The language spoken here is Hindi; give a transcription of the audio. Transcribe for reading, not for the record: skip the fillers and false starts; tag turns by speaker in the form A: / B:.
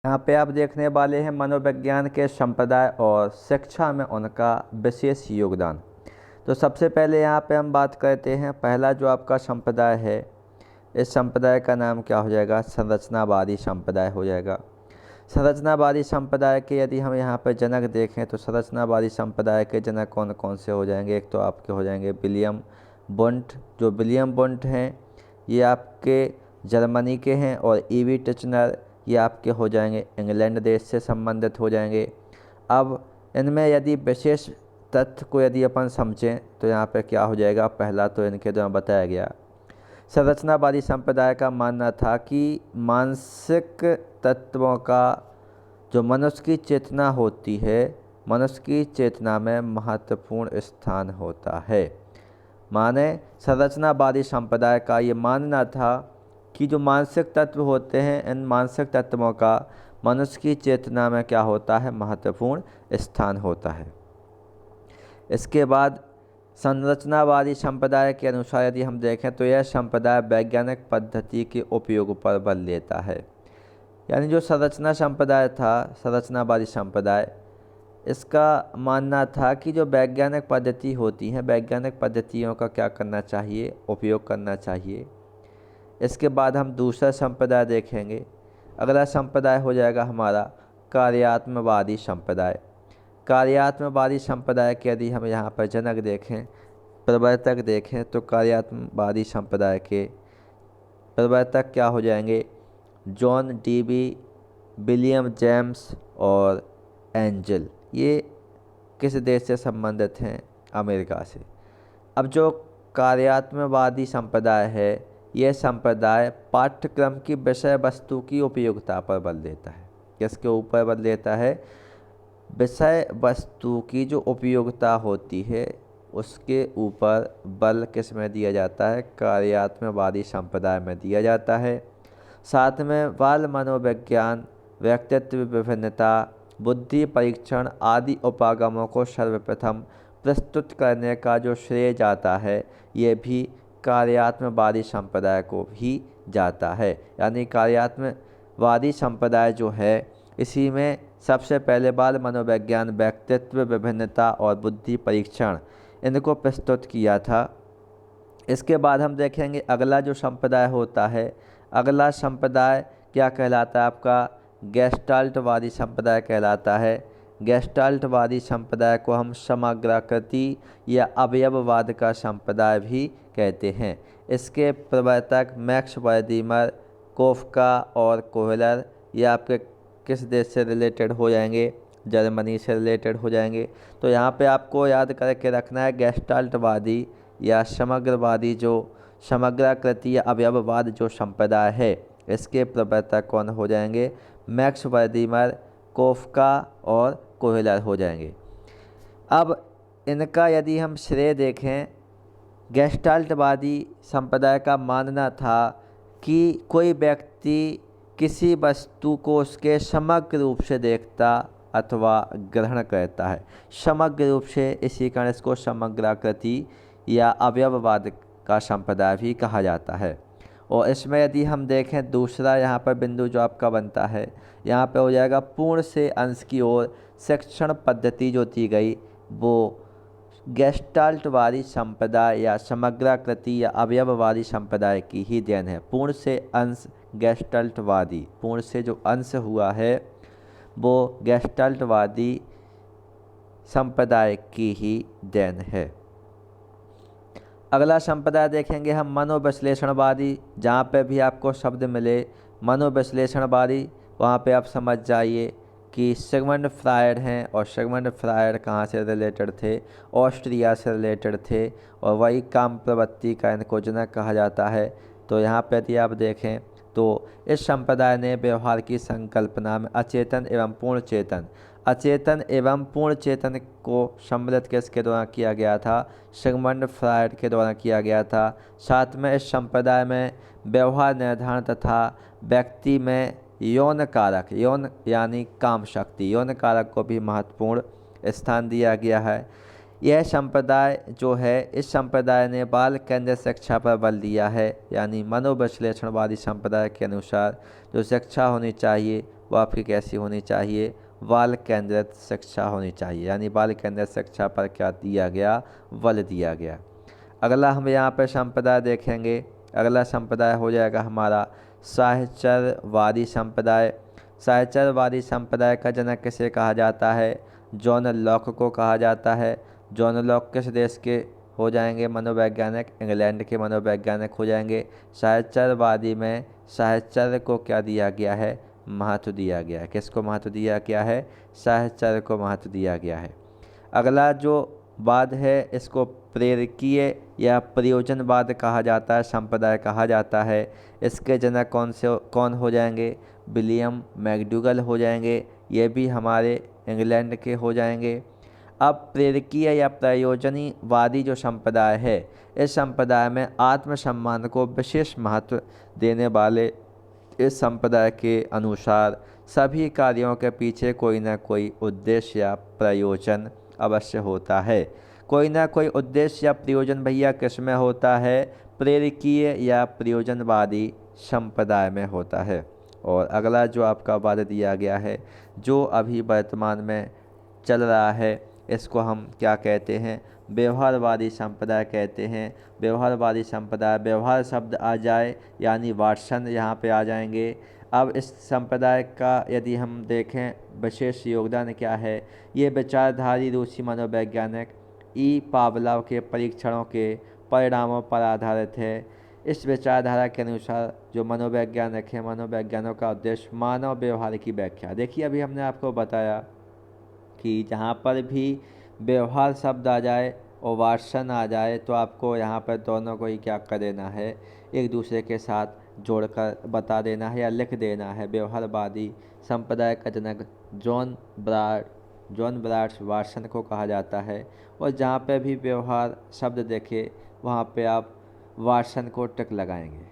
A: यहाँ पे आप देखने वाले हैं मनोविज्ञान के संप्रदाय और शिक्षा में उनका विशेष योगदान। तो सबसे पहले यहाँ पे हम बात करते हैं, पहला जो आपका संप्रदाय है, इस संप्रदाय का नाम क्या हो जाएगा? संरचनावादी संप्रदाय हो जाएगा। संरचनावादी संप्रदाय के यदि हम यहाँ पर जनक देखें तो संरचनावादी संप्रदाय के जनक कौन कौन से हो जाएंगे? एक तो आपके हो जाएंगे विलियम वुंट। जो विलियम वुंट हैं ये आपके जर्मनी के हैं, और ईवी टिचनर ये आपके हो जाएंगे इंग्लैंड देश से संबंधित हो जाएंगे। अब इनमें यदि विशेष तथ्य को यदि अपन समझें तो यहाँ पे क्या हो जाएगा? पहला तो इनके द्वारा बताया गया, संरचनावादी संप्रदाय का मानना था कि मानसिक तत्वों का जो मनुष्य की चेतना होती है, मनुष्य की चेतना में महत्वपूर्ण स्थान होता है। माने संरचनावादी संप्रदाय का ये मानना था कि जो मानसिक तत्व होते हैं, इन मानसिक तत्वों का मनुष्य की चेतना में क्या होता है? महत्वपूर्ण स्थान होता है। इसके बाद संरचनावादी संप्रदाय के अनुसार यदि हम देखें तो यह संप्रदाय वैज्ञानिक पद्धति के उपयोग पर बल देता है। यानी जो संरचना संप्रदाय था, संरचनावादी संप्रदाय, इसका मानना था कि जो वैज्ञानिक पद्धति होती हैं, वैज्ञानिक पद्धतियों का क्या करना चाहिए? उपयोग करना चाहिए। इसके बाद हम दूसरा संप्रदाय देखेंगे। अगला संप्रदाय हो जाएगा हमारा कार्यात्मवादी संप्रदाय। कार्यात्मवादी संप्रदाय के यदि हम यहाँ पर जनक देखें, प्रवर्तक देखें, तो कार्यात्मवादी संप्रदाय के प्रवर्तक क्या हो जाएंगे? जॉन डीवी, विलियम जेम्स और एंजल। ये किस देश से संबंधित हैं? अमेरिका से। अब जो कार्यात्मवादी संप्रदाय है, यह संप्रदाय पाठ्यक्रम की विषय वस्तु की उपयोगिता पर बल देता है। किसके ऊपर बल देता है? विषय वस्तु की जो उपयोगिता होती है उसके ऊपर बल किस में दिया जाता है? कार्यात्मवादी संप्रदाय में दिया जाता है। साथ में बाल मनोविज्ञान, व्यक्तित्व विभिन्नता, बुद्धि परीक्षण आदि उपागमों को सर्वप्रथम प्रस्तुत करने का जो श्रेय जाता है, ये भी कार्यात्मवादी संप्रदाय को भी जाता है। यानी कार्यात्मवादी संप्रदाय जो है, इसी में सबसे पहले बाल मनोविज्ञान, व्यक्तित्व विभिन्नता और बुद्धि परीक्षण इनको प्रस्तुत किया था। इसके बाद हम देखेंगे अगला जो संप्रदाय होता है, अगला संप्रदाय क्या कहलाता है? आपका गेस्टाल्टवादी संप्रदाय कहलाता है। गेस्टाल्टवादी संप्रदाय को हम समग्राकृति या अवयववाद का संप्रदाय भी कहते हैं। इसके प्रवर्तक मैक्स वर्दीमर, कोफका और कोहलर, ये आपके किस देश से रिलेटेड हो जाएंगे? जर्मनी से रिलेटेड हो जाएंगे। तो यहाँ पे आपको याद करके रखना है, गेस्टाल्टवादी या समग्रवादी, जो समग्राकृति या अवयववाद जो संप्रदाय है, इसके प्रवर्तक कौन हो जाएंगे? मैक्स वर्दीमर, कोफका और कोहलर हो जाएंगे। अब इनका यदि हम श्रेय देखें, गेस्टाल्टवादी संप्रदाय का मानना था कि कोई व्यक्ति किसी वस्तु को उसके समग्र रूप से देखता अथवा ग्रहण करता है, समग्र रूप से, इसी कारण इसको समग्राकृति या अवयववाद का संप्रदाय भी कहा जाता है। और इसमें यदि हम देखें दूसरा यहाँ पर बिंदु जो आपका बनता है, यहाँ पे हो जाएगा पूर्ण से अंश की ओर शिक्षण पद्धति जो दी गई, वो गेस्टाल्टवादी संप्रदाय या समग्राकृति या अवयववादी संप्रदाय की ही देन है। पूर्ण से अंश गेस्टाल्टवादी, पूर्ण से जो अंश हुआ है वो गेस्टाल्टवादी संप्रदाय की ही देन है। अगला संप्रदाय देखेंगे हम मनोविश्लेषणवादी। जहाँ पे भी आपको शब्द मिले मनोविश्लेषणवादी, वहाँ पे आप समझ जाइए कि सिगमंड फ्रायड हैं, और सिगमंड फ्रायड कहाँ से रिलेटेड थे? ऑस्ट्रिया से रिलेटेड थे, और वही काम प्रवृत्ति का इनको जनक कहा जाता है। तो यहाँ पे यदि आप देखें तो इस संप्रदाय ने व्यवहार की संकल्पना में अचेतन एवं पूर्ण चेतन, अचेतन एवं पूर्ण चेतन को सम्मिलित किसके द्वारा किया गया था? सिगमंड फ्रायड के द्वारा किया गया था। साथ में इस संप्रदाय में व्यवहार निर्धारण तथा व्यक्ति में यौन कारक, यौन यानी काम शक्ति, यौन कारक को भी महत्वपूर्ण स्थान दिया गया है। यह संप्रदाय जो है, इस संप्रदाय ने बाल केंद्रित शिक्षा पर बल दिया है। यानी मनोविश्लेषणवादी संप्रदाय के अनुसार जो शिक्षा होनी चाहिए वो आपकी कैसी होनी चाहिए, बाल केंद्रित शिक्षा होनी चाहिए। यानी बाल केंद्रित शिक्षा पर क्या दिया गया, बल दिया गया। अगला हम यहाँ पर संप्रदाय देखेंगे। अगला संप्रदाय हो जाएगा हमारा साहचर्यवादी संप्रदाय। साहचर्यवादी संप्रदाय का जनक किसे कहा जाता है, जॉन लॉक को कहा जाता है। जॉन लॉक किस देश के हो जाएंगे मनोवैज्ञानिक, इंग्लैंड के मनोवैज्ञानिक हो जाएंगे। साहचर्यवादी में साहचर्य को क्या दिया गया है, महत्व दिया गया है। किसको महत्व दिया गया है, साहचर्य को महत्व दिया गया है। अगला जो वाद है इसको प्रेरकीय या प्रयोजनवाद कहा जाता है, संप्रदाय कहा जाता है। इसके जनक कौन हो जाएंगे, विलियम मैकडूगल हो जाएंगे। ये भी हमारे इंग्लैंड के हो जाएंगे। अब प्रेरकीय या प्रयोजनवादी जो संप्रदाय है, इस संप्रदाय में आत्मसम्मान को विशेष महत्व देने वाले इस संप्रदाय के अनुसार सभी कार्यों के पीछे कोई ना कोई उद्देश्य या प्रयोजन अवश्य होता है। कोई ना कोई उद्देश्य या प्रयोजन भैया किस में होता है, प्रेरकीय या प्रयोजनवादी संप्रदाय में होता है। और अगला जो आपका वाद दिया गया है, जो अभी वर्तमान में चल रहा है, इसको हम क्या कहते हैं, व्यवहारवादी संप्रदाय कहते हैं। व्यवहारवादी संप्रदाय, व्यवहार शब्द आ जाए यानी वाटसन यहाँ पे आ जाएंगे। अब इस संप्रदाय का यदि हम देखें विशेष योगदान क्या है, ये विचारधारी रूसी मनोवैज्ञानिक ई पावलोव के परीक्षणों के परिणामों पर आधारित है। इस विचारधारा के अनुसार जो मनोवैज्ञानिक है, मनोवैज्ञानिकों का उद्देश्य मानव व्यवहार की व्याख्या। देखिए अभी हमने आपको बताया कि जहाँ पर भी व्यवहार शब्द आ जाए और वाटसन आ जाए तो आपको यहाँ पर दोनों को ही क्या कर देना है, एक दूसरे के साथ जोड़कर बता देना है या लिख देना है। व्यवहारवादी संप्रदाय का जनक जॉन ब्राड वाटसन को कहा जाता है। और जहाँ पे भी व्यवहार शब्द देखे वहाँ पे आप वाटसन को टिक लगाएंगे।